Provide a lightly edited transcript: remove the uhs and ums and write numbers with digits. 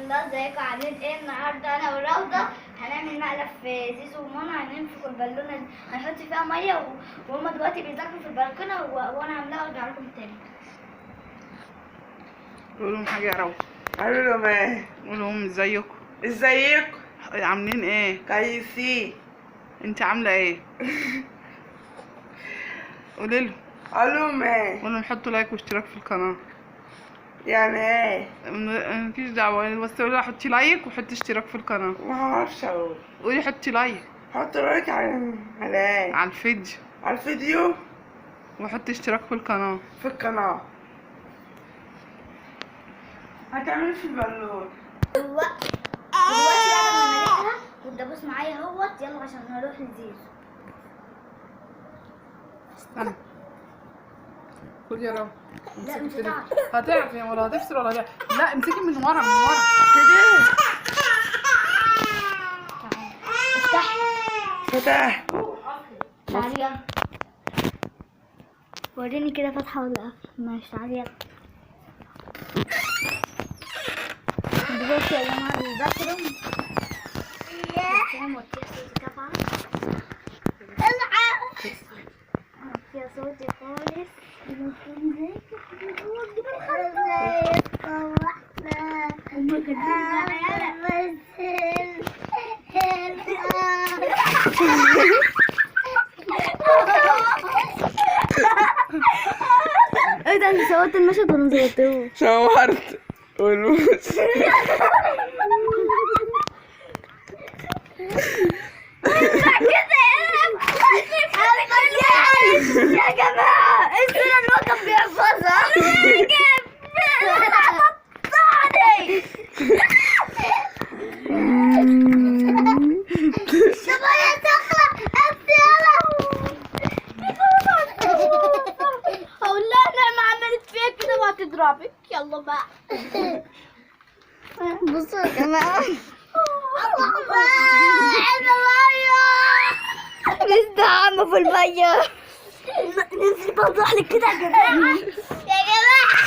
الله، ازيكم عاملين ايه؟ النهارده انا وروضه هنعمل مقلب في زيزو وماما. هننفخ البالونه دي، هنحط فيها ميه وهما دلوقتي بيذاكروا في البلكونه وانا عاملاها وارجع لكم تاني. قول لهم حاجه يا روضه. قالوا لهم ايه؟ قول لهم ازيكم. ازيكم؟ عاملين ايه؟ كويسين. انت عامله ايه؟ قولي لهم. قالوا لهم ايه؟ قول لهم حطوا لايك واشتراك في القناه. يعني ايه؟ مفيش دعوه، بس قولي حطي لايك وحطي اشتراك في القناه. ما اعرفش اقول. قولي حطي لايك حط لايك على ايه؟ على الفيديو على الفيديو وحطي اشتراك في القناه. في القناة. هتعمل في البالون دلوقتي بعد ما نلاقيها والدبوس معايا اهوت، يلا عشان نروح لزيزو. استنى. خد يا روضه. لا مش هتعرف. هتعرف يا ولا هتفصل ولا هتعرف. لا امسكي من ورا من ورا كده. افتحي. فتح. تعالي يلا. وريني كده فاتحة ولا قافلة. ماشي تعالي يلا. دلوقتي يا جماعة بيذاكروا. يا صوتي خالص. ايه ده؟ انت صورت المشهد ولا مصورتوش؟ صورت والبوس. يا جماعة السنة الوقت بيحفظها. هقول لها انا ما عملت فيها كده وهتضربك. يلا بقى. بصوا يا جماعة. مستعمة في المية. ننزل بوضح لك كده يا جماعة. يا جماعة